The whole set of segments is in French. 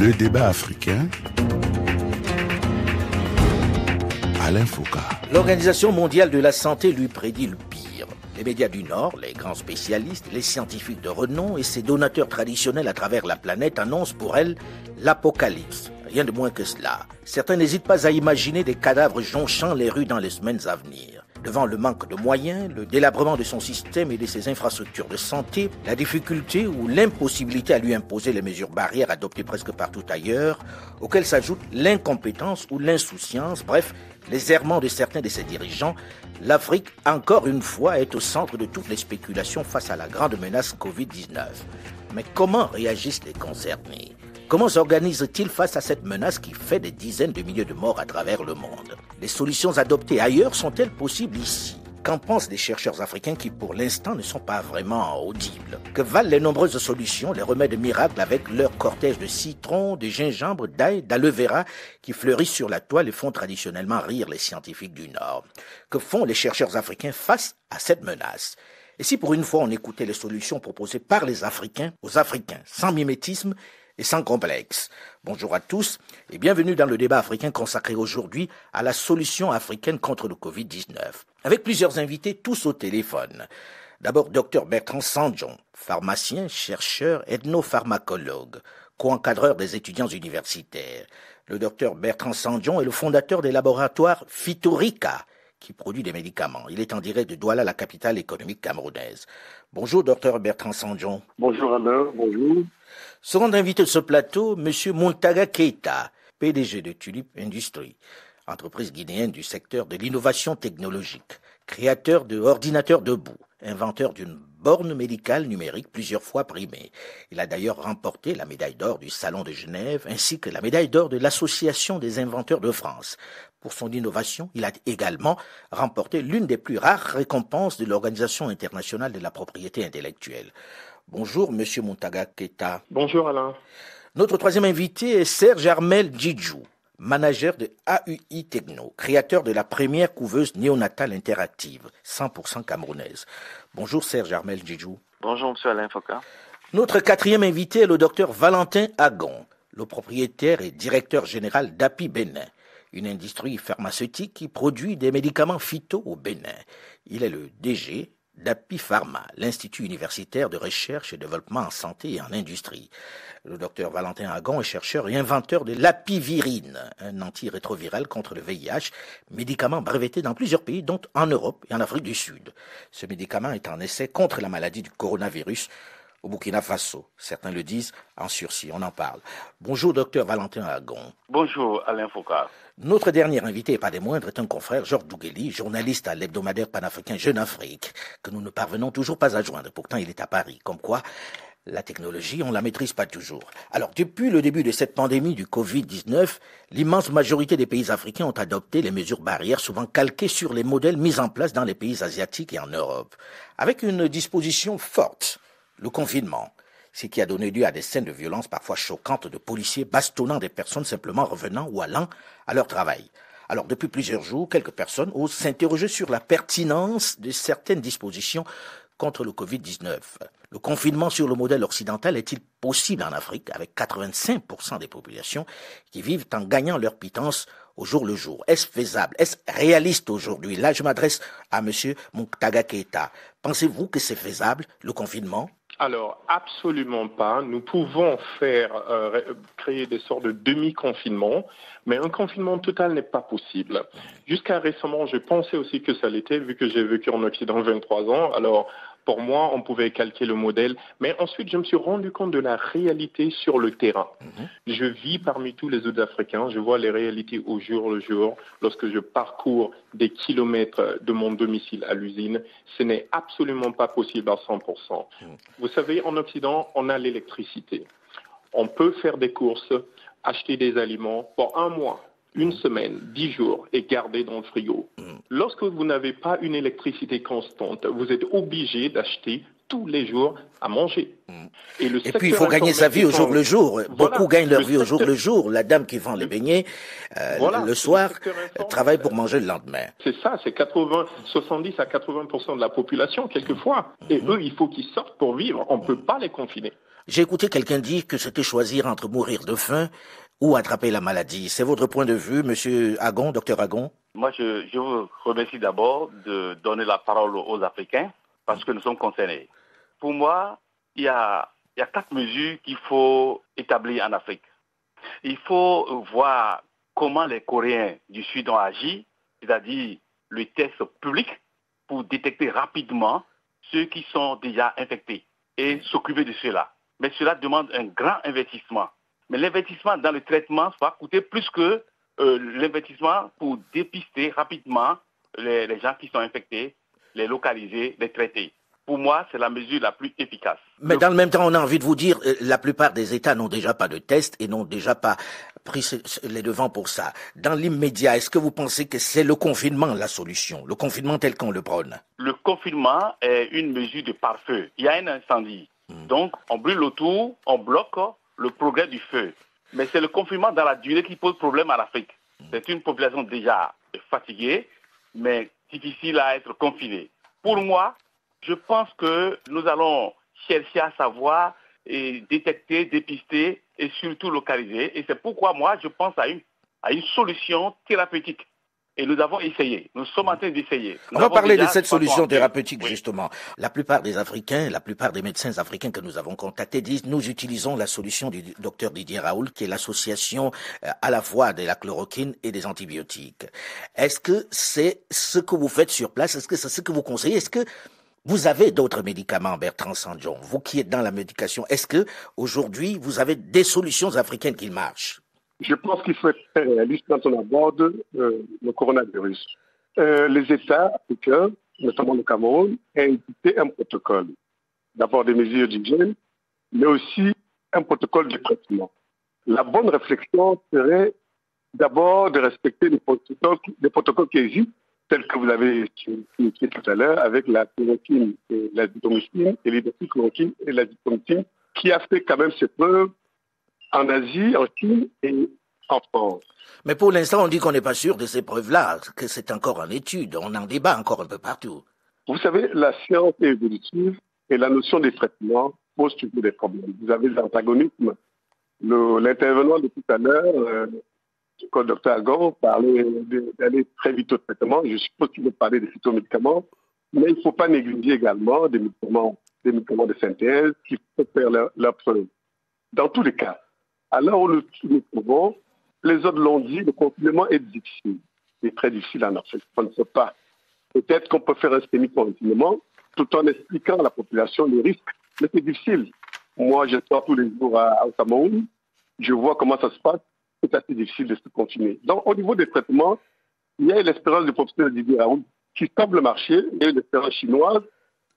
Le débat africain, Alain Foucault. L'Organisation mondiale de la santé lui prédit le pire. Les médias du Nord, les grands spécialistes, les scientifiques de renom et ses donateurs traditionnels à travers la planète annoncent pour elle l'apocalypse. Rien de moins que cela. Certains n'hésitent pas à imaginer des cadavres jonchant les rues dans les semaines à venir. Devant le manque de moyens, le délabrement de son système et de ses infrastructures de santé, la difficulté ou l'impossibilité à lui imposer les mesures barrières adoptées presque partout ailleurs, auxquelles s'ajoute l'incompétence ou l'insouciance, bref, les errements de certains de ses dirigeants, l'Afrique, encore une fois, est au centre de toutes les spéculations face à la grande menace Covid-19. Mais comment réagissent les concernés ? Comment s'organise-t-il face à cette menace qui fait des dizaines de milliers de morts à travers le monde ? Les solutions adoptées ailleurs sont-elles possibles ici ? Qu'en pensent les chercheurs africains qui, pour l'instant, ne sont pas vraiment audibles ? Que valent les nombreuses solutions, les remèdes miracles avec leur cortège de citron, de gingembre, d'ail, d'aloe vera qui fleurissent sur la toile et font traditionnellement rire les scientifiques du Nord ? Que font les chercheurs africains face à cette menace ? Et si pour une fois on écoutait les solutions proposées par les Africains, aux Africains, sans mimétisme et sans complexe. Bonjour à tous et bienvenue dans le débat africain consacré aujourd'hui à la solution africaine contre le Covid-19. Avec plusieurs invités, tous au téléphone. D'abord, Dr Bertrand Sandjon, pharmacien, chercheur, ethnopharmacologue, co-encadreur des étudiants universitaires. Le Dr Bertrand Sandjon est le fondateur des laboratoires Phytorica, qui produit des médicaments. Il est en direct de Douala, la capitale économique camerounaise. Bonjour, Dr Bertrand Sandjon. Bonjour Alain, bonjour. Second invité de ce plateau, M. Muntaga Keita, PDG de Tulip Industries, entreprise guinéenne du secteur de l'innovation technologique, créateur de ordinateurs debout, inventeur d'une borne médicale numérique plusieurs fois primée. Il a d'ailleurs remporté la médaille d'or du Salon de Genève ainsi que la médaille d'or de l'Association des inventeurs de France. Pour son innovation, il a également remporté l'une des plus rares récompenses de l'Organisation internationale de la propriété intellectuelle. Bonjour, Monsieur Muntaga Keita. Bonjour, Alain. Notre troisième invité est Serge Armel Djidjou, manager de AUI Techno, créateur de la première couveuse néonatale interactive, 100% camerounaise. Bonjour, Serge Armel Djidjou. Bonjour, Monsieur Alain Foucault. Notre quatrième invité est le docteur Valentin Agon, le propriétaire et directeur général d'API Bénin, une industrie pharmaceutique qui produit des médicaments phyto au Bénin. Il est le DG d'API Pharma, l'Institut universitaire de recherche et développement en santé et en industrie. Le docteur Valentin Agon est chercheur et inventeur de l'apivirine, un antirétroviral contre le VIH, médicament breveté dans plusieurs pays, dont en Europe et en Afrique du Sud. Ce médicament est en essai contre la maladie du coronavirus au Burkina Faso. Certains le disent en sursis, on en parle. Bonjour, docteur Valentin Agon. Bonjour, Alain Foucault. Notre dernier invité, et pas des moindres, est un confrère, Georges Dougueli, journaliste à l'hebdomadaire panafricain Jeune Afrique, que nous ne parvenons toujours pas à joindre. Pourtant, il est à Paris. Comme quoi, la technologie, on la maîtrise pas toujours. Alors, depuis le début de cette pandémie du Covid-19, l'immense majorité des pays africains ont adopté les mesures barrières, souvent calquées sur les modèles mis en place dans les pays asiatiques et en Europe, avec une disposition forte, le confinement. Ce qui a donné lieu à des scènes de violence parfois choquantes de policiers bastonnant des personnes simplement revenant ou allant à leur travail. Alors, depuis plusieurs jours, quelques personnes osent s'interroger sur la pertinence de certaines dispositions contre le Covid-19. Le confinement sur le modèle occidental est-il possible en Afrique avec 85% des populations qui vivent en gagnant leur pitance au jour le jour? Est-ce faisable? Est-ce réaliste aujourd'hui? Là, je m'adresse à M. Muntaga Keita. Pensez-vous que c'est faisable, le confinement? Alors, absolument pas. Nous pouvons créer des sortes de demi-confinement, mais un confinement total n'est pas possible. Jusqu'à récemment, je pensais aussi que ça l'était, vu que j'ai vécu en Occident 23 ans. Alors, pour moi, on pouvait calquer le modèle. Mais ensuite, je me suis rendu compte de la réalité sur le terrain. Je vis parmi tous les autres Africains. Je vois les réalités au jour le jour. Lorsque je parcours des kilomètres de mon domicile à l'usine, ce n'est absolument pas possible à 100%. Vous savez, en Occident, on a l'électricité. On peut faire des courses, acheter des aliments pour un mois, une semaine, 10 jours et garder dans le frigo. Lorsque vous n'avez pas une électricité constante, vous êtes obligé d'acheter tous les jours à manger. Et puis, il faut gagner sa vie au jour le jour. Beaucoup gagnent leur vie au jour le jour. La dame qui vend les beignets le soir travaille pour manger le lendemain. C'est ça, c'est 70 à 80% de la population quelquefois. Et eux, il faut qu'ils sortent pour vivre. On ne peut pas les confiner. J'ai écouté quelqu'un dire que c'était choisir entre mourir de faim ou attraper la maladie. C'est votre point de vue, monsieur Agon, docteur Agon? Moi, je vous remercie d'abord de donner la parole aux Africains parce que nous sommes concernés. Pour moi, il y a 4 mesures qu'il faut établir en Afrique. Il faut voir comment les Coréens du Sud ont agi, c'est-à-dire le test public pour détecter rapidement ceux qui sont déjà infectés et s'occuper de cela. Mais cela demande un grand investissement. Mais l'investissement dans le traitement va coûter plus que l'investissement pour dépister rapidement les gens qui sont infectés, les localiser, les traiter. Pour moi, c'est la mesure la plus efficace. Mais dans le même temps, on a envie de vous dire, la plupart des États n'ont déjà pas de tests et n'ont déjà pas pris les devants pour ça. Dans l'immédiat, est-ce que vous pensez que c'est le confinement la solution, le confinement tel qu'on le prône? Le confinement est une mesure de pare-feu. Il y a un incendie. Donc, on brûle autour, on bloque le progrès du feu. Mais c'est le confinement dans la durée qui pose problème à l'Afrique. C'est une population déjà fatiguée, mais difficile à être confinée. Pour moi, je pense que nous allons chercher à savoir et détecter, dépister et surtout localiser. Et c'est pourquoi moi, je pense à une solution thérapeutique. Et nous avons essayé. Nous sommes en train d'essayer. On va parler de cette solution thérapeutique, justement. La plupart des Africains, la plupart des médecins africains que nous avons contactés disent nous utilisons la solution du docteur Didier Raoult, qui est l'association à la fois de la chloroquine et des antibiotiques. Est-ce que c'est ce que vous faites sur place? Est-ce que c'est ce que vous conseillez? Est-ce que vous avez d'autres médicaments, Bertrand Sanjon? Vous qui êtes dans la médication, est-ce que aujourd'hui vous avez des solutions africaines qui marchent? Je pense qu'il faut être très réaliste quand on aborde le coronavirus. Les États africains, notamment le Cameroun, ont édité un protocole. D'abord des mesures d'hygiène, mais aussi un protocole de traitement. La bonne réflexion serait d'abord de respecter les protocoles qui existent, tels que vous avez expliqué tout à l'heure, avec la chloroquine et l'azithromycine, et l'hydroxychloroquine et l'azithromycine, qui a fait quand même ses preuves en Asie, en Chine et en France. Mais pour l'instant, on dit qu'on n'est pas sûr de ces preuves-là, que c'est encore en étude. On en débat encore un peu partout. Vous savez, la science est évolutive et la notion des traitements pose toujours des problèmes. Vous avez l'antagonisme. L'intervenant de tout à l'heure, le docteur Agon, parlait d'aller très vite au traitement. Je suppose qu'il veut parler des phytomédicaments, mais il ne faut pas négliger également des médicaments de synthèse qui peuvent faire leur preuve. Dans tous les cas, à l'heure où nous trouvons, les autres l'ont dit, le confinement est difficile. C'est très difficile en Afrique. On ne sait pas. Peut-être qu'on peut faire un semi-confinement tout en expliquant à la population les risques. Mais c'est difficile. Moi, je sors tous les jours au Cameroun. Je vois comment ça se passe. C'est assez difficile de se confiner. Donc, au niveau des traitements, il y a l'expérience du professeur Didier Raoult qui semble marcher. Il y a une expérience chinoise.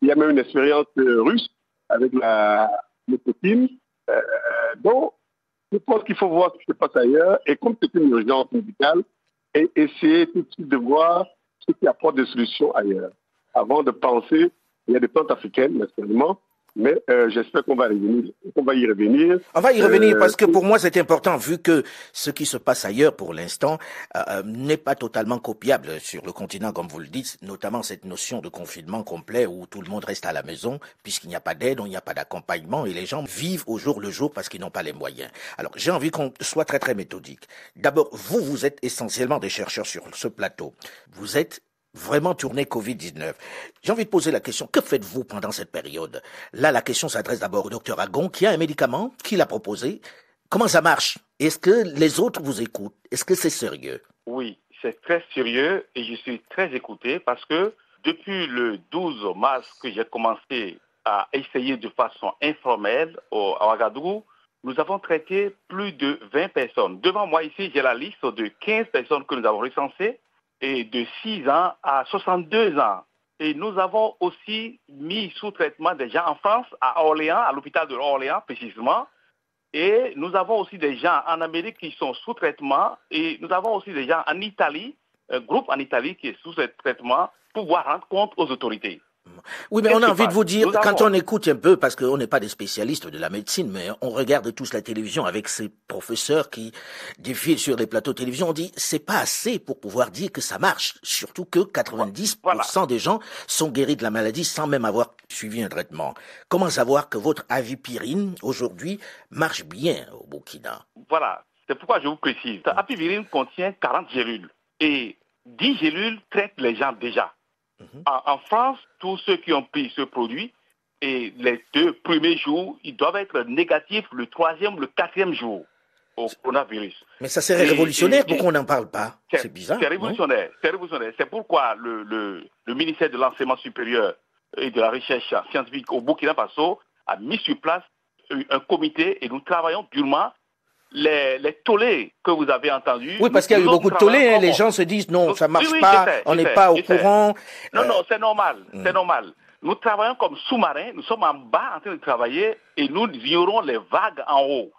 Il y a même une expérience russe avec la nicotine. Donc, je pense qu'il faut voir ce qui se passe ailleurs et comme c'est une urgence médicale, et essayer tout de suite de voir ce qui apporte des solutions ailleurs. Avant de penser, il y a des plantes africaines, naturellement, mais j'espère qu'on va y revenir. On va y revenir parce que pour moi c'est important vu que ce qui se passe ailleurs pour l'instant n'est pas totalement copiable sur le continent comme vous le dites, notamment cette notion de confinement complet où tout le monde reste à la maison puisqu'il n'y a pas d'aide, il n'y a pas d'accompagnement et les gens vivent au jour le jour parce qu'ils n'ont pas les moyens. Alors j'ai envie qu'on soit très très méthodique. D'abord, vous êtes essentiellement des chercheurs sur ce plateau. Vous êtes vraiment tourné Covid-19. J'ai envie de poser la question, que faites-vous pendant cette période? Là, la question s'adresse d'abord au docteur Agon, qui a un médicament, qui l'a proposé. Comment ça marche? Est-ce que les autres vous écoutent? Est-ce que c'est sérieux? Oui, c'est très sérieux et je suis très écouté parce que depuis le 12 mars que j'ai commencé à essayer de façon informelle à Ouagadougou, nous avons traité plus de 20 personnes. Devant moi ici, j'ai la liste de 15 personnes que nous avons recensées et de 6 ans à 62 ans. Et nous avons aussi mis sous traitement des gens en France, à Orléans, à l'hôpital de Orléans précisément. Et nous avons aussi des gens en Amérique qui sont sous traitement. Et nous avons aussi des gens en Italie, un groupe en Italie qui est sous traitement pour pouvoir rendre compte aux autorités. Oui, mais on a envie de vous dire, quand on écoute un peu, parce qu'on n'est pas des spécialistes de la médecine, mais on regarde tous la télévision avec ces professeurs qui défilent sur les plateaux de télévision, on dit, c'est pas assez pour pouvoir dire que ça marche. Surtout que 90% des gens sont guéris de la maladie sans même avoir suivi un traitement. Comment savoir que votre avipirine, aujourd'hui, marche bien au Burkina? Voilà. C'est pourquoi je vous précise. Avipirine contient 40 gélules. Et 10 gélules traitent les gens déjà. En France, tous ceux qui ont pris ce produit, et les 2 premiers jours, ils doivent être négatifs le 3e, le 4e jour au coronavirus. Mais ça serait révolutionnaire, pourquoi on n'en parle pas? C'est bizarre. C'est révolutionnaire. C'est révolutionnaire. C'est pourquoi le ministère de l'Enseignement supérieur et de la Recherche scientifique au Burkina Faso a mis sur place un comité et nous travaillons durement. Les tollés que vous avez entendus. Oui, parce qu'il y a eu beaucoup de tollés. Les gens se disent non, ça marche pas, on n'est pas au courant. Non, c'est normal. C'est normal. Nous travaillons comme sous-marins. Nous sommes en bas en train de travailler et nous ignorons les vagues en haut.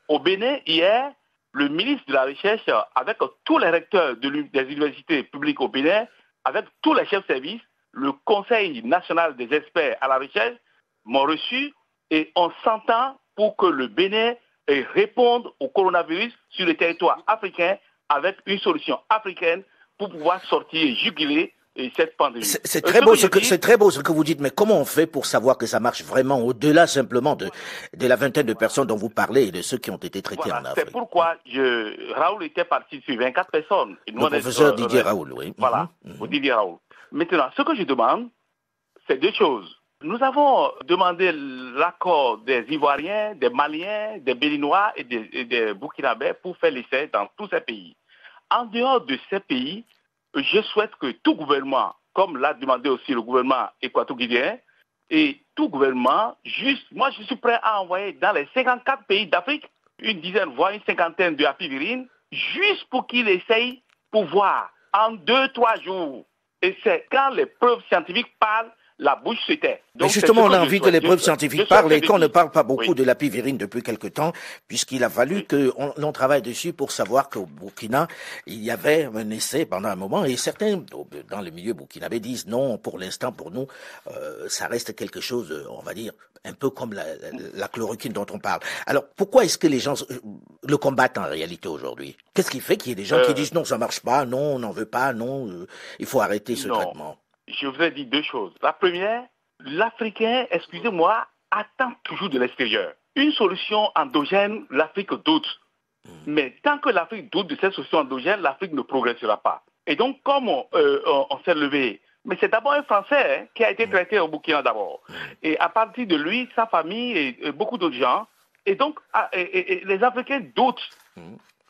Au Bénin, hier, le ministre de la Recherche, avec tous les recteurs des universités publiques au Bénin, avec tous les chefs de service, le Conseil national des experts à la recherche m'ont reçu et on s'entend pour que le Bénin et répondre au coronavirus sur le territoire africain avec une solution africaine pour pouvoir sortir et juguler cette pandémie. C'est très beau ce que vous dites, mais comment on fait pour savoir que ça marche vraiment au-delà simplement de la vingtaine de personnes dont vous parlez et de ceux qui ont été traités en Afrique? C'est pourquoi Raoul était parti sur 24 personnes. Et nous, le professeur Didier Raoul, oui. Voilà, Didier Raoul. Maintenant, ce que je demande, c'est 2 choses. Nous avons demandé l'accord des Ivoiriens, des Maliens, des Béninois et des Burkinabés pour faire l'essai dans tous ces pays. En dehors de ces pays, je souhaite que tout gouvernement, comme l'a demandé aussi le gouvernement équato-guinéen, et tout gouvernement, moi je suis prêt à envoyer dans les 54 pays d'Afrique une dizaine, voire une cinquantaine de apivirines, juste pour qu'ils essayent pour voir en 2-3 jours. Et c'est quand les preuves scientifiques parlent, la bouche se tait. Mais justement, on a envie que les preuves scientifiques parlent et qu'on ne parle pas beaucoup de l'apivirine depuis quelque temps, puisqu'il a fallu que l'on travaille dessus pour savoir qu'au Burkina, il y avait un essai pendant un moment et certains, dans le milieu burkinabé, disent non, pour l'instant, pour nous, ça reste quelque chose, on va dire, un peu comme la chloroquine dont on parle. Alors, pourquoi est-ce que les gens le combattent en réalité aujourd'hui? Qu'est-ce qui fait qu'il y ait des gens qui disent non, ça marche pas, non, on n'en veut pas, non, il faut arrêter ce traitement? Je vous ai dit 2 choses. La première, l'Africain, excusez-moi, attend toujours de l'extérieur. Une solution endogène, l'Afrique doute. Mais tant que l'Afrique doute de cette solution endogène, l'Afrique ne progressera pas. Et donc, comme on s'est levé, mais c'est d'abord un Français qui a été traité au Burkina d'abord. Et à partir de lui, sa famille et beaucoup d'autres gens. Et donc, les Africains doutent.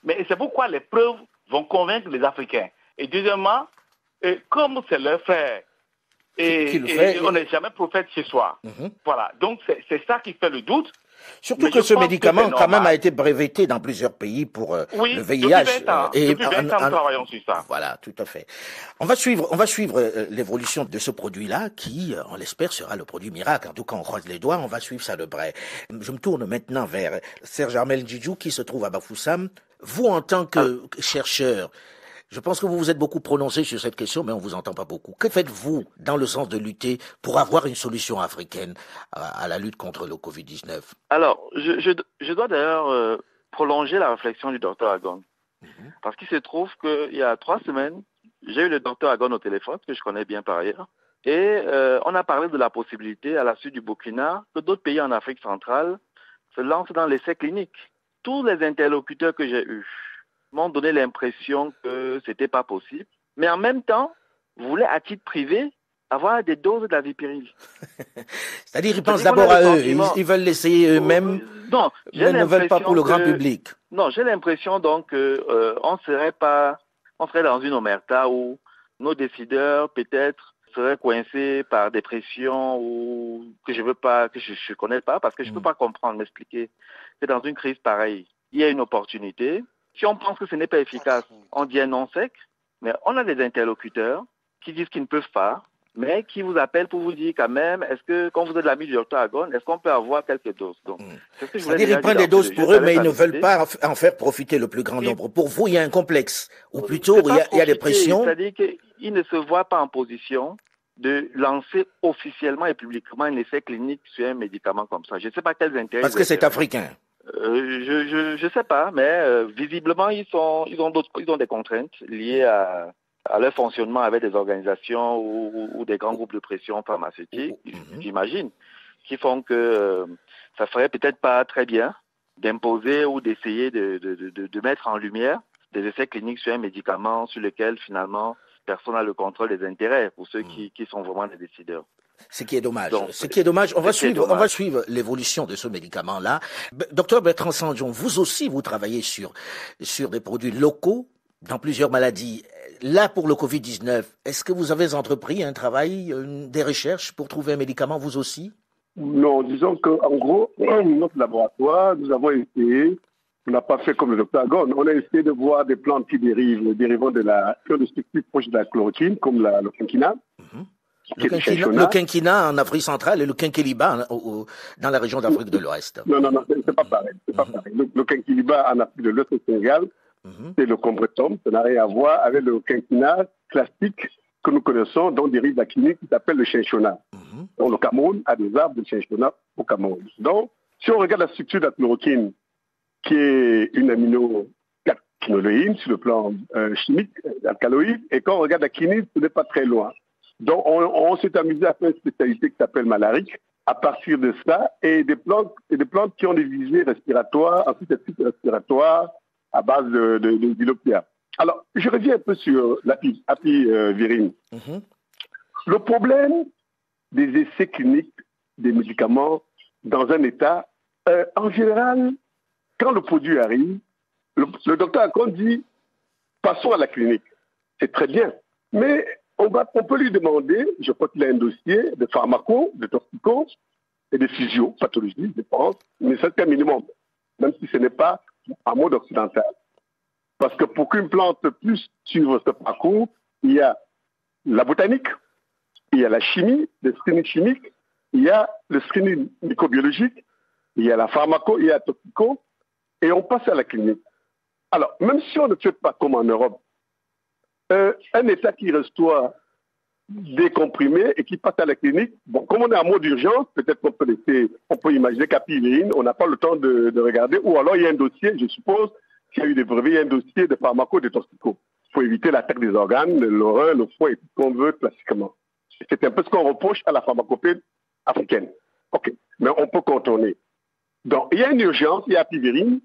Mais c'est pourquoi les preuves vont convaincre les Africains. Et deuxièmement, comme c'est leur frère, et on n'est jamais prophète chez soi. Voilà, donc c'est ça qui fait le doute. Surtout que ce médicament, quand même, a été breveté dans plusieurs pays pour le VIH. Depuis 20 ans, nous travaillons sur ça. Voilà, tout à fait. On va suivre l'évolution de ce produit-là, qui, on l'espère, sera le produit miracle. En tout cas, on croise les doigts, on va suivre ça de près. Je me tourne maintenant vers Serge Armel Djidjou, qui se trouve à Bafoussam. Vous, en tant que chercheur, je pense que vous vous êtes beaucoup prononcé sur cette question, mais on vous entend pas beaucoup. Que faites-vous dans le sens de lutter pour avoir une solution africaine à la lutte contre le Covid-19? Alors, je dois d'ailleurs prolonger la réflexion du docteur Agon. Parce qu'il se trouve qu'il y a 3 semaines, j'ai eu le docteur Agon au téléphone, que je connais bien par ailleurs, et on a parlé de la possibilité, à la suite du Burkina, que d'autres pays en Afrique centrale se lancent dans l'essai clinique. Tous les interlocuteurs que j'ai eus m'ont donné l'impression que c'était pas possible, mais en même temps, voulaient à titre privé avoir des doses d'avipirine. C'est-à-dire, ils pensent d'abord à eux, ils veulent l'essayer eux-mêmes, mais ne veulent pas pour le grand public. Non, j'ai l'impression donc on serait dans une omerta où nos décideurs peut-être seraient coincés par des pressions ou que je connais pas, parce que je peux pas comprendre, m'expliquer. C'est dans une crise pareille, il y a une opportunité. Si on pense que ce n'est pas efficace, on dit un non sec, mais on a des interlocuteurs qui disent qu'ils ne peuvent pas, mais qui vous appellent pour vous dire quand même, est-ce que, quand vous êtes l'ami du docteur Agon, est-ce qu'on peut avoir quelques doses? Donc, c'est-à-dire qu'ils prennent des doses pour eux, mais ils ne veulent pas en faire profiter le plus grand nombre. Pour vous, il y a un complexe, ou plutôt il y a des pressions. C'est-à-dire qu'ils ne se voient pas en position de lancer officiellement et publiquement un essai clinique sur un médicament comme ça. Je ne sais pas quels intérêts... Parce que c'est africain. Je sais pas, mais visiblement, ils ont des contraintes liées à leur fonctionnement avec des organisations ou des grands groupes de pression pharmaceutique, j'imagine, qui font que ça ferait peut-être pas très bien d'imposer ou d'essayer de mettre en lumière des essais cliniques sur un médicament sur lequel finalement personne n'a le contrôle des intérêts pour ceux qui sont vraiment les décideurs. Ce qui est dommage. On va suivre l'évolution de ce médicament-là. Docteur Bertrand Sanjon, vous aussi, vous travaillez sur des produits locaux dans plusieurs maladies. Là, pour le Covid-19, est-ce que vous avez entrepris un travail, des recherches pour trouver un médicament, vous aussi? Non, disons qu'en gros, notre laboratoire, nous avons essayé, on n'a pas fait comme le docteur Agon, on a essayé de voir des plantes qui dérivant de structures proches de la chloroquine, comme le quinquina. Le quinquina en Afrique centrale et le quinquiliba dans la région d'Afrique de l'Ouest. Non, c'est pas pareil. Le quinquiliba en Afrique de l'Ouest au Sénégal, c'est le combretum, ça n'a rien à voir avec le quinquina classique que nous connaissons, dont dérive la clinique qui s'appelle le chinchona. Donc le Cameroun a des arbres de chinchona au Cameroun. Donc, si on regarde la structure de la chloroquine, qui est une aminoquinoléine sur le plan chimique, alcaloïde, et quand on regarde la quinine, ce n'est pas très loin. Donc, on s'est amusé à faire une spécialité qui s'appelle malarique à partir de ça, et des plantes qui ont des visées respiratoires, ensuite des types respiratoires à base de dilopia. Alors, je reviens un peu sur l'apivirine. Le problème des essais cliniques des médicaments dans un état, en général, quand le produit arrive, le docteur Akon dit « passons à la clinique ». C'est très bien, mais on peut lui demander, je crois qu'il a un dossier de pharmaco, de toxico et de physiopathologie, je pense, mais c'est un minimum, même si ce n'est pas en mode occidental. Parce que pour qu'une plante puisse suivre ce parcours, il y a la botanique, il y a la chimie, le screening chimique, il y a le screening microbiologique, il y a la pharmaco, il y a la toxico, et on passe à la clinique. Alors, même si on ne fait pas comme en Europe, un état qui reçoit des comprimés et qui passe à la clinique, bon, comme on est en mode d'urgence, peut-être qu'on peut imaginer qu'apivirine, on n'a pas le temps de regarder, ou alors il y a un dossier, je suppose, s'il y a eu des brevets, il y a un dossier de pharmaco, de toxico. Il faut éviter l'attaque des organes, le rein, le foie et tout ce qu'on veut classiquement. C'est un peu ce qu'on reproche à la pharmacopée africaine. OK, mais on peut contourner. Donc, il y a une urgence, il y a apivirine,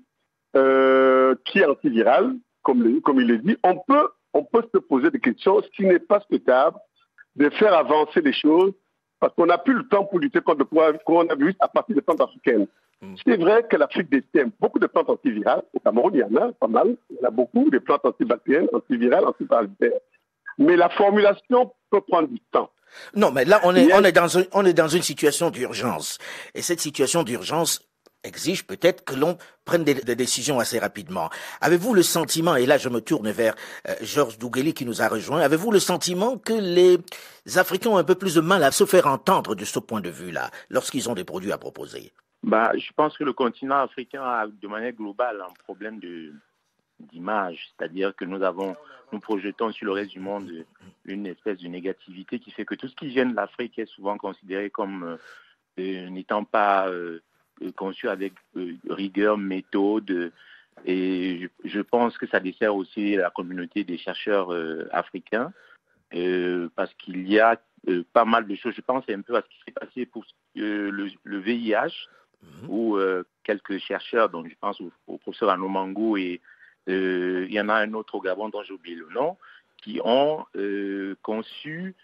qui est antivirale, comme il le dit. On peut se poser des questions, ce qui n'est pas souhaitable, de faire avancer les choses, parce qu'on n'a plus le temps pour lutter contre le coronavirus à partir des plantes africaines. C'est vrai que l'Afrique détient beaucoup de plantes antivirales. Au Cameroun, il y en a pas mal. Il y en a beaucoup, des plantes antibactériennes, antivirales, antiparasitaires. Mais la formulation peut prendre du temps. Non, mais là, on est dans une situation d'urgence. Et cette situation d'urgence exige peut-être que l'on prenne des décisions assez rapidement. Avez-vous le sentiment, et là je me tourne vers Georges Dougueli qui nous a rejoint, avez-vous le sentiment que les Africains ont un peu plus de mal à se faire entendre de ce point de vue-là, lorsqu'ils ont des produits à proposer? Je pense que le continent africain a de manière globale un problème d'image, c'est-à-dire que nous projetons sur le reste du monde une espèce de négativité qui fait que tout ce qui vient de l'Afrique est souvent considéré comme n'étant pas conçu avec rigueur, méthode, et je pense que ça dessert aussi la communauté des chercheurs africains, parce qu'il y a pas mal de choses. Je pense un peu à ce qui s'est passé pour le VIH, où quelques chercheurs, dont je pense au professeur Anomango, et il y en a un autre au Gabon dont j'ai oublié le nom, qui ont conçu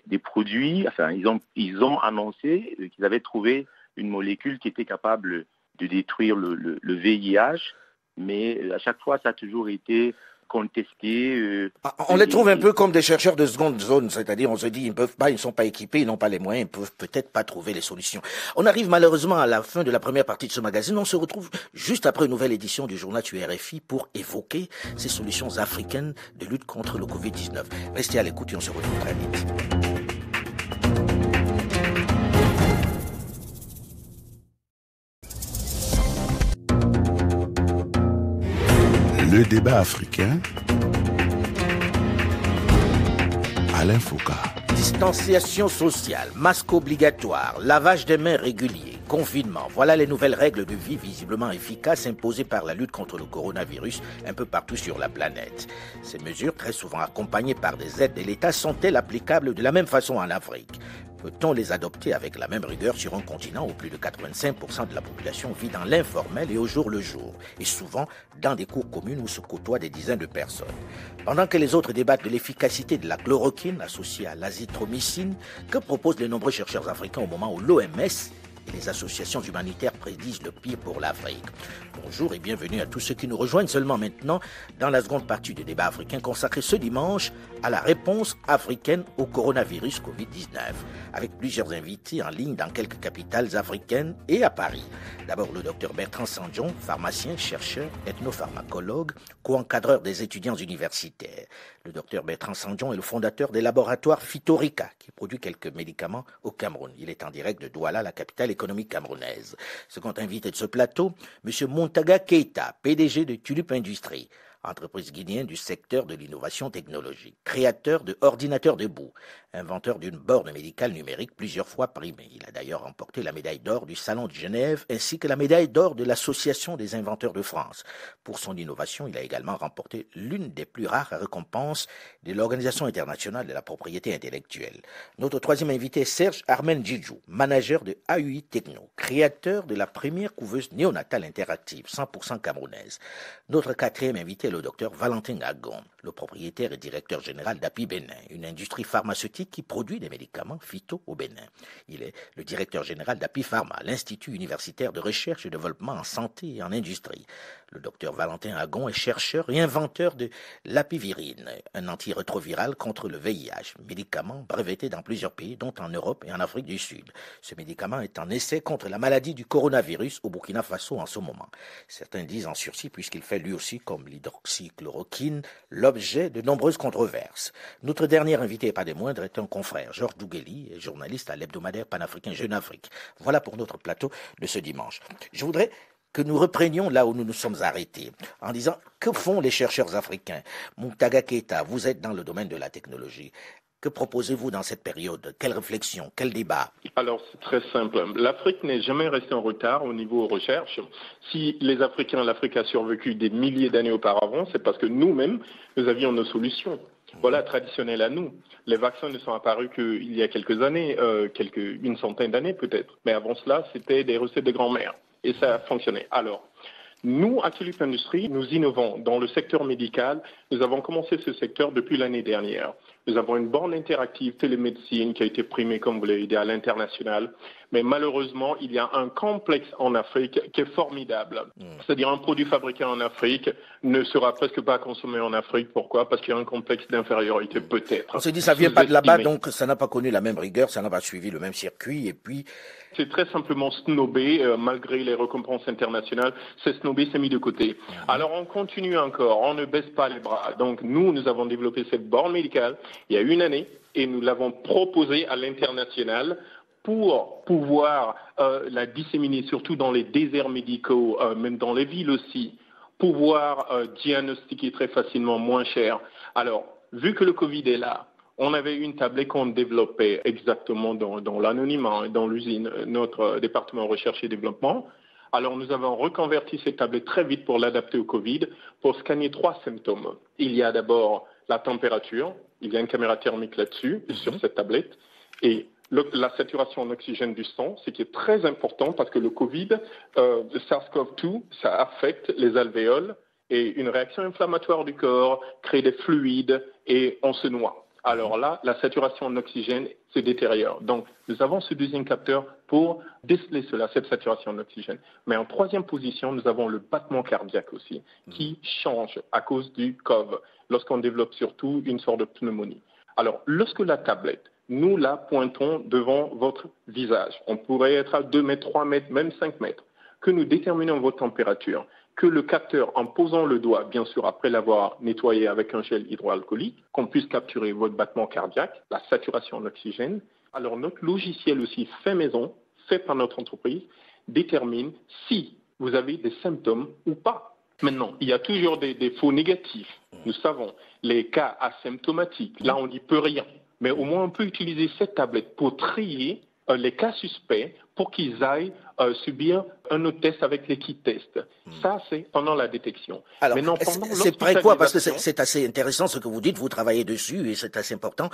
des produits, enfin ils ont annoncé qu'ils avaient trouvé une molécule qui était capable de détruire le VIH, mais à chaque fois ça a toujours été contesté. On les trouve un peu comme des chercheurs de seconde zone, c'est-à-dire on se dit ils ne sont pas équipés, ils n'ont pas les moyens, ils peuvent peut-être pas trouver les solutions. On arrive malheureusement à la fin de la première partie de ce magazine. On se retrouve juste après une nouvelle édition du journal du RFI pour évoquer ces solutions africaines de lutte contre le Covid-19. Restez à l'écoute et on se retrouve très vite. Le débat africain, Alain Foucault. Distanciation sociale, masque obligatoire, lavage des mains régulier, confinement. Voilà les nouvelles règles de vie visiblement efficaces imposées par la lutte contre le coronavirus un peu partout sur la planète. Ces mesures, très souvent accompagnées par des aides de l'État, sont-elles applicables de la même façon en Afrique ? Peut-on les adopter avec la même rigueur sur un continent où plus de 85% de la population vit dans l'informel et au jour le jour, et souvent dans des cours communes où se côtoient des dizaines de personnes? Pendant que les autres débattent de l'efficacité de la chloroquine associée à l'azithromycine, que proposent les nombreux chercheurs africains au moment où l'OMS et les associations humanitaires prédisent le pire pour l'Afrique? Bonjour et bienvenue à tous ceux qui nous rejoignent seulement maintenant dans la seconde partie du débat africain consacré ce dimanche à la réponse africaine au coronavirus Covid-19, avec plusieurs invités en ligne dans quelques capitales africaines et à Paris. D'abord le docteur Bertrand Sandjon, pharmacien, chercheur, ethnopharmacologue, co-encadreur des étudiants universitaires. Le docteur Bertrand Sandjon est le fondateur des laboratoires Phytorica, qui produit quelques médicaments au Cameroun. Il est en direct de Douala, la capitale économique camerounaise. Second invité de ce plateau, M. Montaga Keita, PDG de Tulip Industries, entreprise guinéenne du secteur de l'innovation technologique, créateur de ordinateurs debout, inventeur d'une borne médicale numérique plusieurs fois primée. Il a d'ailleurs remporté la médaille d'or du Salon de Genève ainsi que la médaille d'or de l'Association des inventeurs de France. Pour son innovation, il a également remporté l'une des plus rares récompenses de l'Organisation internationale de la propriété intellectuelle. Notre troisième invité est Serge Armen Djidjou, manager de AUI Techno, créateur de la première couveuse néonatale interactive 100% camerounaise. Notre quatrième invité est le docteur Valentin Agon, le propriétaire et directeur général d'API Bénin, une industrie pharmaceutique qui produit des médicaments phyto au Bénin. Il est le directeur général d'API Pharma, l'Institut universitaire de recherche et développement en santé et en industrie. Le docteur Valentin Agon est chercheur et inventeur de l'apivirine, un antirétroviral contre le VIH, médicament breveté dans plusieurs pays, dont en Europe et en Afrique du Sud. Ce médicament est en essai contre la maladie du coronavirus au Burkina Faso en ce moment. Certains disent en sursis puisqu'il fait lui aussi, comme l'hydroxychloroquine, l'objet de nombreuses controverses. Notre dernier invité, et pas des moindres, est un confrère, Georges Dougueli, journaliste à l'hebdomadaire panafricain Jeune Afrique. Voilà pour notre plateau de ce dimanche. Je voudrais que nous reprenions là où nous nous sommes arrêtés, en disant que font les chercheurs africains? Montaga Keita, vous êtes dans le domaine de la technologie. Que proposez-vous dans cette période? Quelle réflexion? Quel débat? Alors, c'est très simple. L'Afrique n'est jamais restée en retard au niveau recherche. Si l'Afrique a survécu des milliers d'années auparavant, c'est parce que nous-mêmes, nous avions nos solutions. Voilà, traditionnelles à nous. Les vaccins ne sont apparus qu'il y a quelques années, une centaine d'années peut-être. Mais avant cela, c'était des recettes de grand-mère. Et ça a fonctionné. Alors, nous, à Tulip Industries, nous innovons dans le secteur médical. Nous avons commencé ce secteur depuis l'année dernière. Nous avons une borne interactive télémédecine qui a été primée, comme vous l'avez dit, à l'international. Mais malheureusement, il y a un complexe en Afrique qui est formidable. C'est-à-dire un produit fabriqué en Afrique ne sera presque pas consommé en Afrique. Pourquoi? Parce qu'il y a un complexe d'infériorité peut-être. On se dit ça ne vient pas de là-bas, donc ça n'a pas connu la même rigueur, ça n'a pas suivi le même circuit. Et puis, c'est très simplement snobé, malgré les récompenses internationales. C'est snobé, c'est mis de côté. Alors on continue encore, on ne baisse pas les bras. Donc nous avons développé cette borne médicale il y a une année et nous l'avons proposée à l'international pour pouvoir la disséminer, surtout dans les déserts médicaux, même dans les villes aussi, pouvoir diagnostiquer très facilement, moins cher. Alors, vu que le Covid est là, on avait une tablette qu'on développait exactement dans l'anonymat, dans l'usine, notre département recherche et développement. Alors nous avons reconverti cette tablette très vite pour l'adapter au Covid, pour scanner 3 symptômes. Il y a d'abord la température, il y a une caméra thermique là-dessus, sur cette tablette, et la saturation en oxygène du sang, ce qui est très important parce que le Covid, le SARS-CoV-2, ça affecte les alvéoles et une réaction inflammatoire du corps crée des fluides et on se noie. Alors là, la saturation en oxygène se détériore. Donc, nous avons ce deuxième capteur pour déceler cela, cette saturation en oxygène. Mais en troisième position, nous avons le battement cardiaque aussi, qui change à cause du COVID, lorsqu'on développe surtout une sorte de pneumonie. Alors, lorsque la tablette, nous la pointons devant votre visage, on pourrait être à 2 mètres, 3 mètres, même 5 mètres, que nous déterminons votre température, que le capteur, en posant le doigt, bien sûr, après l'avoir nettoyé avec un gel hydroalcoolique, qu'on puisse capturer votre battement cardiaque, la saturation en oxygène. Alors, notre logiciel aussi fait maison, fait par notre entreprise, détermine si vous avez des symptômes ou pas. Maintenant, il y a toujours des faux négatifs. Nous savons, les cas asymptomatiques, là, on dit peu rien. Mais au moins, on peut utiliser cette tablette pour trier les cas suspects pour qu'ils aillent subir un autre test avec les kits tests. Ça, c'est pendant la détection. Alors, Maintenant, c'est après quoi? Parce que c'est assez intéressant ce que vous dites, vous travaillez dessus et c'est assez important.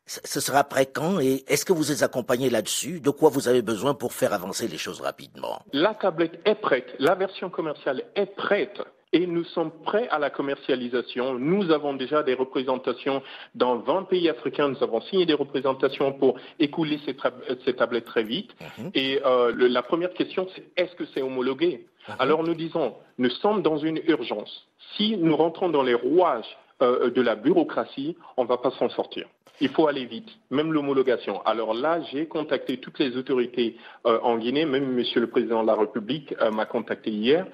Ce sera après quand et est-ce que vous êtes accompagné là-dessus? De quoi vous avez besoin pour faire avancer les choses rapidement? La tablette est prête, la version commerciale est prête. Et nous sommes prêts à la commercialisation. Nous avons déjà des représentations dans 20 pays africains. Nous avons signé des représentations pour écouler ces tablettes très vite. Et la première question, c'est est-ce que c'est homologué? Alors nous disons, nous sommes dans une urgence. Si nous rentrons dans les rouages de la bureaucratie, on ne va pas s'en sortir. Il faut aller vite, même l'homologation. Alors là, j'ai contacté toutes les autorités en Guinée, même Monsieur le Président de la République m'a contacté hier.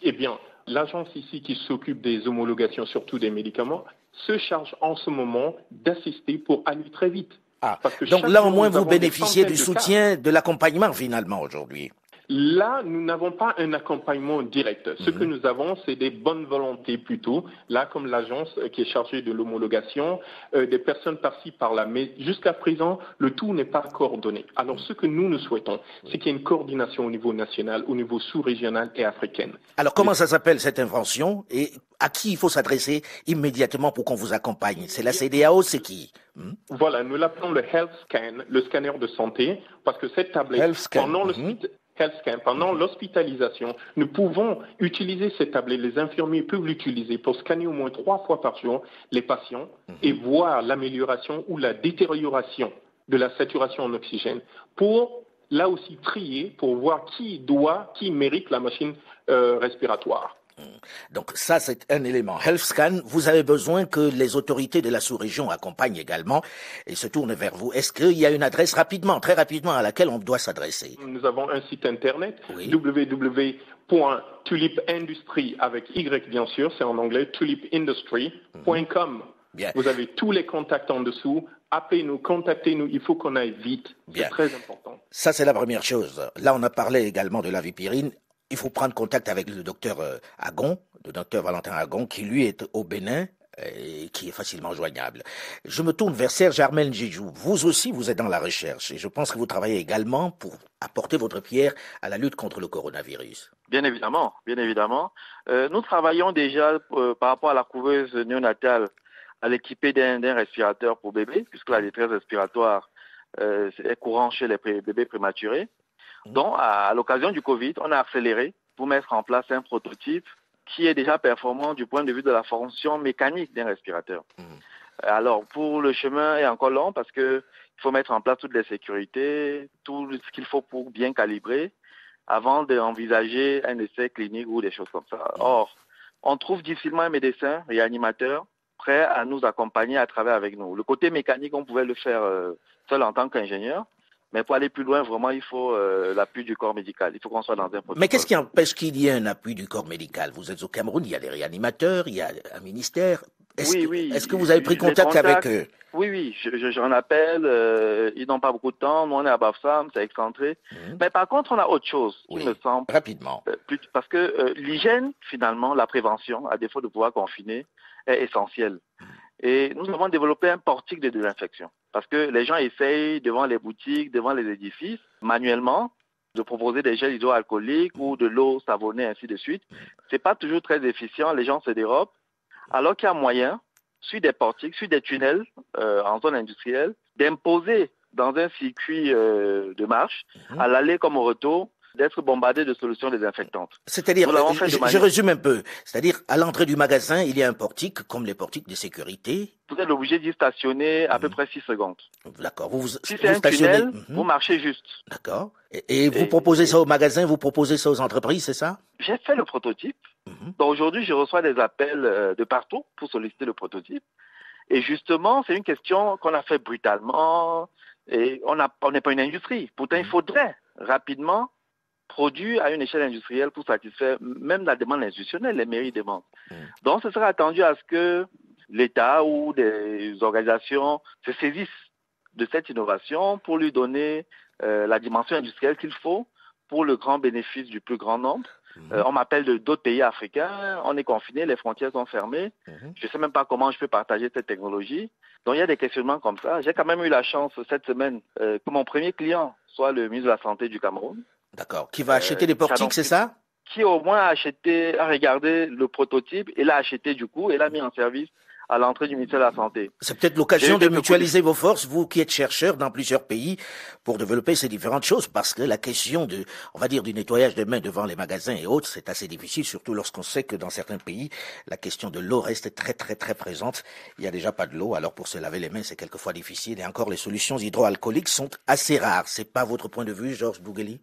Eh bien, l'agence ici qui s'occupe des homologations, surtout des médicaments, se charge en ce moment d'assister pour aller très vite. Donc là, au moins, vous bénéficiez du soutien, de l'accompagnement finalement aujourd'hui. Là, nous n'avons pas un accompagnement direct. Ce que nous avons, c'est des bonnes volontés plutôt. Là, comme l'agence qui est chargée de l'homologation, des personnes par-ci, par-là. Mais jusqu'à présent, le tout n'est pas coordonné. Alors, ce que nous souhaitons, c'est qu'il y ait une coordination au niveau national, au niveau sous-régional et africain. Alors, comment ça s'appelle cette invention et à qui il faut s'adresser immédiatement pour qu'on vous accompagne? C'est la CEDEAO, c'est qui? Voilà, nous l'appelons le Health Scan, le scanner de santé, parce que cette tablette, pendant l'hospitalisation, nous pouvons utiliser cette tablette, les infirmiers peuvent l'utiliser pour scanner au moins 3 fois par jour les patients et voir l'amélioration ou la détérioration de la saturation en oxygène pour, là aussi, trier pour voir qui mérite la machine respiratoire. Donc ça, c'est un élément. HealthScan, vous avez besoin que les autorités de la sous-région accompagnent également et se tournent vers vous. Est-ce qu'il y a une adresse très rapidement, à laquelle on doit s'adresser? Nous avons un site internet, www.tulipindustry, avec Y bien sûr, c'est en anglais, tulipindustry.com. Vous avez tous les contacts en dessous. Appelez-nous, contactez-nous, il faut qu'on aille vite. C'est très important. Ça, c'est la première chose. Là, on a parlé également de la vipirine. Il faut prendre contact avec le docteur Agon, le docteur Valentin Agon, qui lui est au Bénin et qui est facilement joignable. Je me tourne vers Serge Armel Njidjou. Vous aussi, vous êtes dans la recherche et je pense que vous travaillez également pour apporter votre pierre à la lutte contre le coronavirus. Bien évidemment, bien évidemment. Nous travaillons déjà par rapport à la couveuse néonatale à l'équiper d'un respirateur pour bébés, puisque la détresse respiratoire est courante chez les bébés prématurés. Donc, à l'occasion du Covid, on a accéléré pour mettre en place un prototype qui est déjà performant du point de vue de la fonction mécanique d'un respirateur. Alors, pour le chemin est encore long parce que il faut mettre en place toutes les sécurités, tout ce qu'il faut pour bien calibrer avant d'envisager un essai clinique ou des choses comme ça. Or, on trouve difficilement un médecin réanimateur prêt à nous accompagner à travers avec nous. Le côté mécanique, on pouvait le faire seul en tant qu'ingénieur. Mais pour aller plus loin, vraiment, il faut l'appui du corps médical. Il faut qu'on soit dans un protocole. Mais qu'est-ce qui empêche qu'il y ait un appui du corps médical? Vous êtes au Cameroun, il y a des réanimateurs, il y a un ministère. Est-ce que vous avez pris contact avec eux? Oui, j'en appelle. Ils n'ont pas beaucoup de temps. Nous, on est à Bafsam, c'est excentré. Mais par contre, on a autre chose qui me semble. Rapidement. Parce que l'hygiène, finalement, la prévention, à défaut de pouvoir confiner, est essentielle. Et nous avons développé un portique de désinfection. Parce que les gens essayent, devant les boutiques, devant les édifices, manuellement, de proposer des gels hydroalcooliques ou de l'eau savonnée, ainsi de suite. C'est pas toujours très efficient, les gens se dérobent. Alors qu'il y a moyen, sur des portiques, sur des tunnels en zone industrielle, d'imposer dans un circuit de marche, à l'aller comme au retour, d'être bombardé de solutions désinfectantes. C'est-à-dire, je résume un peu, c'est-à-dire à l'entrée du magasin, il y a un portique, comme les portiques de sécurité. Vous êtes obligé d'y stationner à peu près 6 secondes. D'accord. Si c'est un tunnel, vous marchez juste. D'accord. Et vous proposez ça aux magasins, vous proposez ça aux entreprises, c'est ça? J'ai fait le prototype. Donc aujourd'hui, je reçois des appels de partout pour solliciter le prototype. Et justement, c'est une question qu'on a fait brutalement. Et on n'est pas une industrie. Pourtant, il faudrait rapidement produit à une échelle industrielle pour satisfaire même la demande institutionnelle, les mairies demandent. Donc, ce serait attendu à ce que l'État ou des organisations se saisissent de cette innovation pour lui donner la dimension industrielle qu'il faut pour le grand bénéfice du plus grand nombre. On m'appelle d'autres pays africains, on est confinés, les frontières sont fermées. Je ne sais même pas comment je peux partager cette technologie. Donc il y a des questionnements comme ça. J'ai quand même eu la chance cette semaine que mon premier client soit le ministre de la Santé du Cameroun. D'accord. Qui va acheter des portiques, c'est ça? Qui au moins a regardé le prototype et l'a acheté du coup et l'a mis en service à l'entrée du ministère de la Santé. C'est peut-être l'occasion de mutualiser vos forces, vous qui êtes chercheurs dans plusieurs pays, pour développer ces différentes choses, parce que la question du nettoyage des mains devant les magasins et autres, c'est assez difficile, surtout lorsqu'on sait que dans certains pays, la question de l'eau reste très très très présente. Il n'y a déjà pas de l'eau, alors pour se laver les mains, c'est quelquefois difficile, et encore les solutions hydroalcooliques sont assez rares. C'est pas votre point de vue, Georges Bougueli?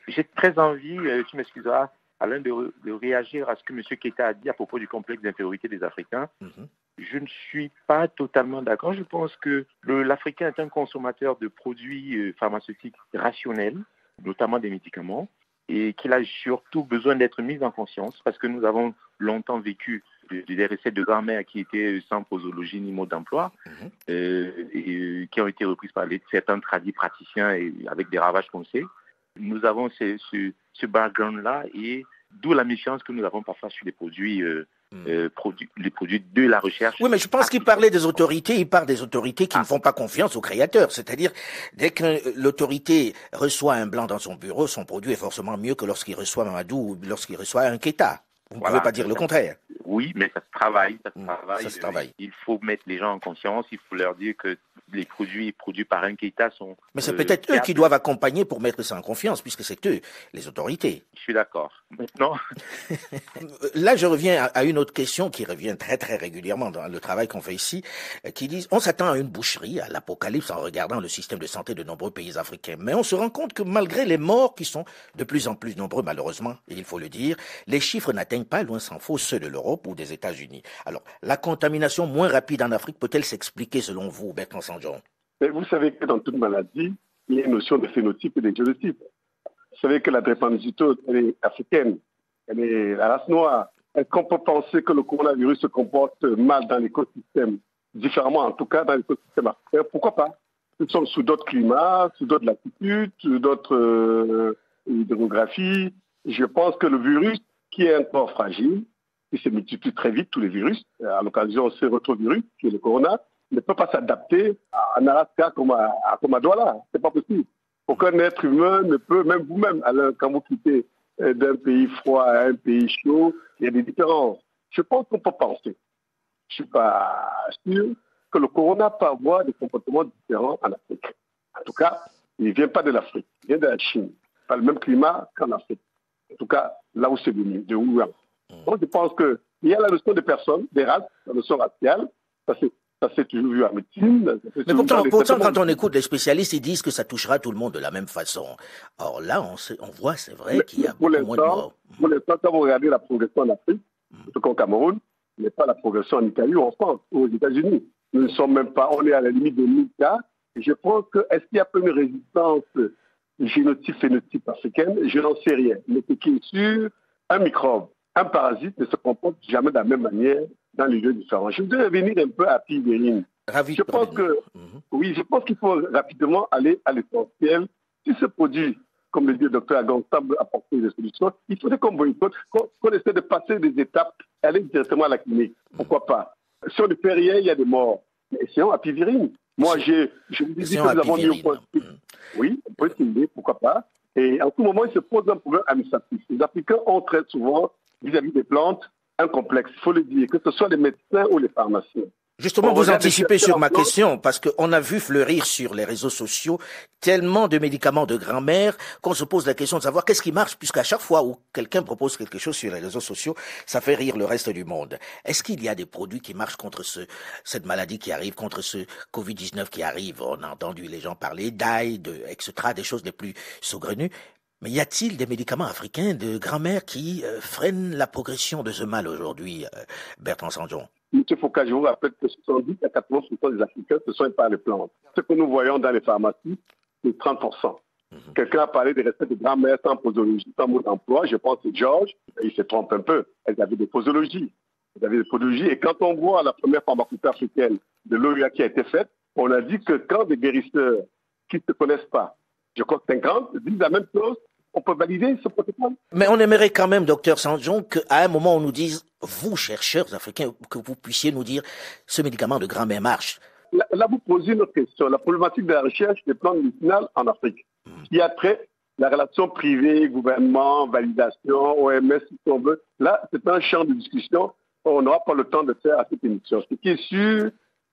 J'ai très envie, tu m'excuseras, Alain, de réagir à ce que M. Keita a dit à propos du complexe d'infériorité des Africains. Je ne suis pas totalement d'accord. Je pense que l'Africain est un consommateur de produits pharmaceutiques rationnels, notamment des médicaments, et qu'il a surtout besoin d'être mis en conscience parce que nous avons longtemps vécu des recettes de grand-mère qui étaient sans posologie ni mode d'emploi, et qui ont été reprises par certains tradis praticiens et avec des ravages qu'on sait. Nous avons ce background-là et d'où la méfiance que nous avons parfois sur les produits de la recherche. Oui, mais je pense qu'il parlait des autorités, il parle des autorités qui ne font pas confiance aux créateurs. C'est-à-dire, dès que l'autorité reçoit un blanc dans son bureau, son produit est forcément mieux que lorsqu'il reçoit Mamadou ou lorsqu'il reçoit un Keita. Vous ne pouvez pas dire le contraire. Oui, mais ça se travaille. Ça se travaille. Il faut mettre les gens en conscience, il faut leur dire que les produits produits par un Keita sont... Mais c'est peut-être eux qui doivent accompagner pour mettre ça en confiance, puisque c'est eux, les autorités. Je suis d'accord. Maintenant... Là, je reviens à une autre question qui revient très très régulièrement dans le travail qu'on fait ici, qui dit, on s'attend à une boucherie, à l'apocalypse en regardant le système de santé de nombreux pays africains. Mais on se rend compte que malgré les morts qui sont de plus en plus nombreux, malheureusement, et il faut le dire, les chiffres n'atteignent pas, loin s'en faut, ceux de l'Europe ou des États-Unis. Alors, la contamination moins rapide en Afrique peut-elle s'expliquer selon vous, Bertrand Sanjon? Vous savez que dans toute maladie, il y a une notion de phénotype et de génotype. Vous savez que la drépanocytose, elle est africaine, elle est la race noire. Est-ce qu'on peut penser que le coronavirus se comporte mal dans l'écosystème, différemment en tout cas dans l'écosystème africain? Pourquoi pas? Nous sommes sous d'autres climats, sous d'autres latitudes, sous d'autres hydrographies. Je pense que le virus, qui est un corps fragile, qui se multiplie très vite, tous les virus, à l'occasion de ce rétrovirus, qui est le corona, ne peut pas s'adapter en Alaska comme à Douala. C'est pas possible. Aucun être humain ne peut, même vous-même, Alain, quand vous quittez d'un pays froid à un pays chaud, il y a des différences. Je pense qu'on peut penser. Je suis pas sûr que le corona peut avoir des comportements différents en Afrique. En tout cas, il ne vient pas de l'Afrique, il vient de la Chine. Pas le même climat qu'en Afrique. En tout cas, là où c'est venu, de Wuhan. Donc, je pense qu'il y a la notion de personnes, des races, la notion raciale. Ça s'est toujours vu en médecine. Mais pourtant, quand on écoute les spécialistes, ils disent que ça touchera tout le monde de la même façon. Or là, on voit, c'est vrai qu'il y a beaucoup moins de morts. Pour l'instant, quand vous regardez la progression en Afrique, surtout qu'au Cameroun, n'est pas la progression en Italie ou en France ou aux États-Unis. Nous ne sommes même pas, on est à la limite de 1000 cas. Et je pense que, est-ce qu'il y a pas une résistance génotype-phénotype africaine? Je n'en sais rien. Mais ce qui est sûr, un microbe, un parasite ne se comporte jamais de la même manière dans les lieux différents. Je voudrais revenir un peu à Piverine. Je pense qu'il faut rapidement aller à l'essentiel. Si ce produit, comme le dit le docteur Agon, semble apporter des solutions, il faudrait qu'on boycotte, qu'on essaie de passer des étapes et aller directement à la clinique. Pourquoi pas? Si on ne fait rien, il y a des morts. Mais essayons à Piverine. Moi, je vous dis que nous avons mis au point. Oui, on peut essayer, pourquoi pas. Et en tout moment, il se pose un problème administratif. Les Africains ont très souvent, vis-à-vis des plantes, un complexe, il faut le dire, que ce soit les médecins ou les pharmaciens. Justement, vous anticipez sur ma question, parce qu'on a vu fleurir sur les réseaux sociaux tellement de médicaments de grand-mère qu'on se pose la question de savoir qu'est-ce qui marche, puisqu'à chaque fois où quelqu'un propose quelque chose sur les réseaux sociaux, ça fait rire le reste du monde. Est-ce qu'il y a des produits qui marchent contre cette maladie qui arrive, contre ce Covid-19 qui arrive? On a entendu les gens parler d'ail, etc., des choses les plus saugrenues. Mais y a-t-il des médicaments africains de grand-mère qui freinent la progression de ce mal aujourd'hui, Bertrand Sanjon? M. Foucault, je vous rappelle que 70 à 80% des Africains se soignent par les plantes. Ce que nous voyons dans les pharmacies, c'est 30%. Quelqu'un a parlé des recettes de grand-mère sans posologie, sans mot d'emploi. Je pense que c'est Georges, il se trompe un peu. Elles avaient des posologies. Et quand on voit la première pharmacopée africaine de l'OUA qui a été faite, on a dit que quand des guérisseurs qui ne se connaissent pas, je crois que 50, disent la même chose, on peut valider ce protocole. Mais on aimerait quand même, docteur Sanjon, qu'à un moment on nous dise, vous chercheurs africains, que vous puissiez nous dire ce médicament de grand-mère marche. Là, vous posez une autre question. La problématique de la recherche des plantes médicinales en Afrique, qui a trait la relation privée, gouvernement, validation, OMS, si on veut. Là, c'est un champ de discussion. On n'aura pas le temps de faire à cette émission. Ce qui est sûr,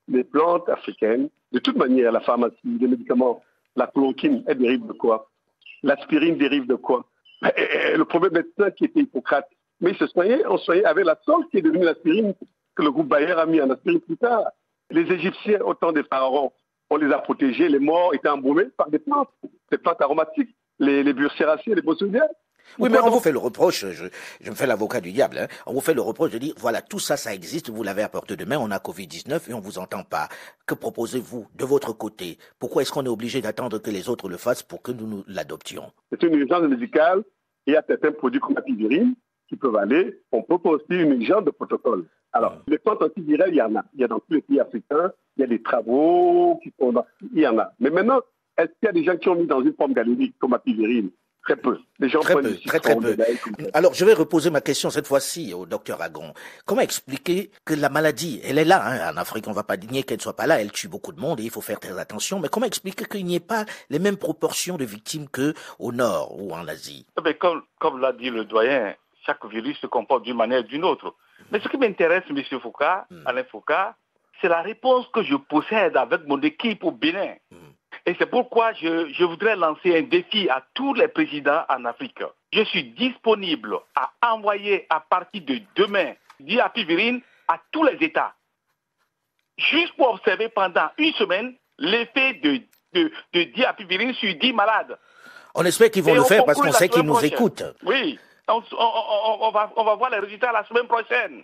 les plantes africaines, de toute manière, la pharmacie, les médicaments, la chloroquine, elle dérive de quoi? L'aspirine dérive de quoi? Le premier médecin qui était Hippocrate. Mais on soignait avec la sorte qui est devenue l'aspirine, que le groupe Bayer a mis en aspirine plus tard. Les Égyptiens, au temps des pharaons, on les a protégés, les morts étaient embaumés par des plantes aromatiques, les burséracées, les bossulières. Oui, mais on vous fait le reproche, je me fais l'avocat du diable, hein. On vous fait le reproche de dire, voilà, tout ça, ça existe, vous l'avez à portée de main, on a Covid-19 et on vous entend pas. Que proposez-vous de votre côté? Pourquoi est-ce qu'on est obligé d'attendre que les autres le fassent pour que nous l'adoptions? C'est une urgence médicale. Il y a certains produits comme la pivérine qui peuvent aller. On propose aussi une urgence de protocole. Alors, les plantes antivirales, il y en a. Il y a dans tous les pays africains. Il y a des travaux qui sont il y en a. Mais maintenant, est-ce qu'il y a des gens qui ont mis dans une forme galénique comme la pivérine? Très peu. Les gens très peu. Alors, je vais reposer ma question cette fois-ci au docteur Agon. Comment expliquer que la maladie, elle est là, hein, en Afrique, on ne va pas nier qu'elle ne soit pas là, elle tue beaucoup de monde et il faut faire très attention, mais comment expliquer qu'il n'y ait pas les mêmes proportions de victimes qu'au Nord ou en Asie? Mais comme l'a dit le doyen, chaque virus se comporte d'une manière ou d'une autre. Mais ce qui m'intéresse, M. Foucault, Alain Foucault, c'est la réponse que je possède avec mon équipe au Bénin. Et c'est pourquoi je voudrais lancer un défi à tous les présidents en Afrique. Je suis disponible à envoyer à partir de demain diapivérine à tous les États. Juste pour observer pendant une semaine l'effet de diapivérine sur 10 malades. On espère qu'ils vont le faire parce qu'on sait qu'ils nous écoutent. Oui, on va voir les résultats la semaine prochaine.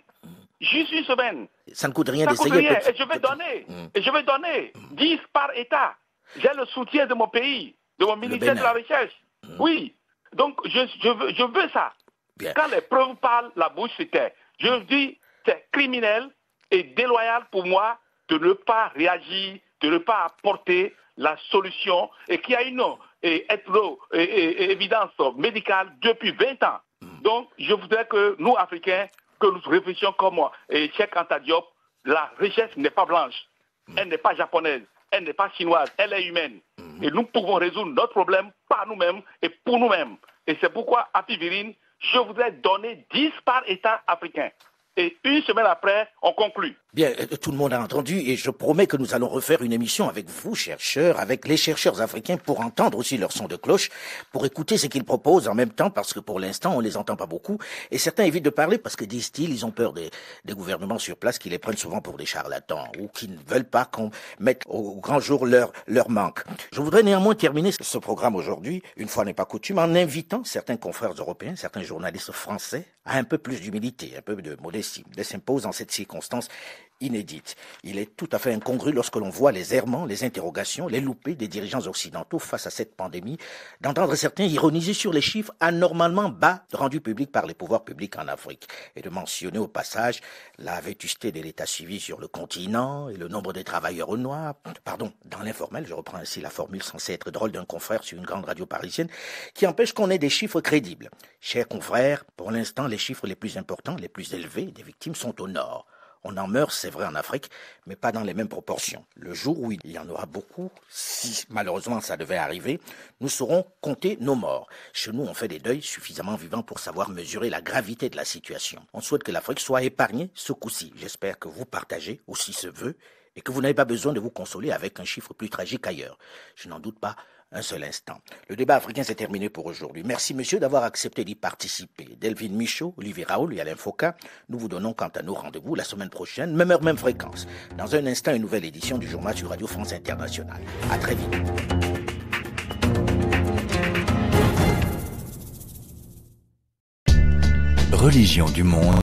Juste une semaine. Ça ne coûte rien d'essayer. Et je vais donner 10 par État. J'ai le soutien de mon pays, de mon ministère de la Recherche. Oui. Donc, je veux ça. Bien. Quand les preuves parlent, la bouche se tait. Je dis, c'est criminel et déloyal pour moi de ne pas réagir, de ne pas apporter la solution et qu'il y a une évidence médicale depuis 20 ans. Donc, je voudrais que nous, Africains, que nous réfléchissions comme moi. Et Cheikh Anta Diop, la recherche n'est pas blanche. Elle n'est pas japonaise. Elle n'est pas chinoise, elle est humaine. Et nous pouvons résoudre notre problème par nous-mêmes et pour nous-mêmes. Et c'est pourquoi, à Pivérine, je voudrais donner 10 par État africain. Et une semaine après, on conclut. Bien, tout le monde a entendu et je promets que nous allons refaire une émission avec vous, chercheurs, avec les chercheurs africains pour entendre aussi leur son de cloche, pour écouter ce qu'ils proposent en même temps parce que pour l'instant, on les entend pas beaucoup. Et certains évitent de parler parce que, disent-ils, ils ont peur des gouvernements sur place qui les prennent souvent pour des charlatans ou qui ne veulent pas qu'on mette au grand jour leur manque. Je voudrais néanmoins terminer ce programme aujourd'hui, une fois n'est pas coutume, en invitant certains confrères européens, certains journalistes français à un peu plus d'humilité, un peu de modestie. Ils s'imposent en cette circonstance inédite. Il est tout à fait incongru lorsque l'on voit les errements, les interrogations, les loupés des dirigeants occidentaux face à cette pandémie, d'entendre certains ironiser sur les chiffres anormalement bas rendus publics par les pouvoirs publics en Afrique et de mentionner au passage la vétusté de l'état civil sur le continent et le nombre de travailleurs au noir. Pardon, dans l'informel, je reprends ainsi la formule censée être drôle d'un confrère sur une grande radio parisienne qui empêche qu'on ait des chiffres crédibles. Chers confrères, pour l'instant, les chiffres les plus importants, les plus élevés des victimes sont au nord. On en meurt, c'est vrai, en Afrique, mais pas dans les mêmes proportions. Le jour où il y en aura beaucoup, si malheureusement ça devait arriver, nous saurons compter nos morts. Chez nous, on fait des deuils suffisamment vivants pour savoir mesurer la gravité de la situation. On souhaite que l'Afrique soit épargnée ce coup-ci. J'espère que vous partagez aussi ce vœu et que vous n'avez pas besoin de vous consoler avec un chiffre plus tragique ailleurs. Je n'en doute pas un seul instant. Le débat africain s'est terminé pour aujourd'hui. Merci, monsieur, d'avoir accepté d'y participer. Delphine Michaud, Olivier Raoul et Alain Foucault, nous vous donnons quant à nos rendez-vous la semaine prochaine, même heure, même fréquence. Dans un instant, une nouvelle édition du journal sur Radio France Internationale. À très vite. Religion du monde.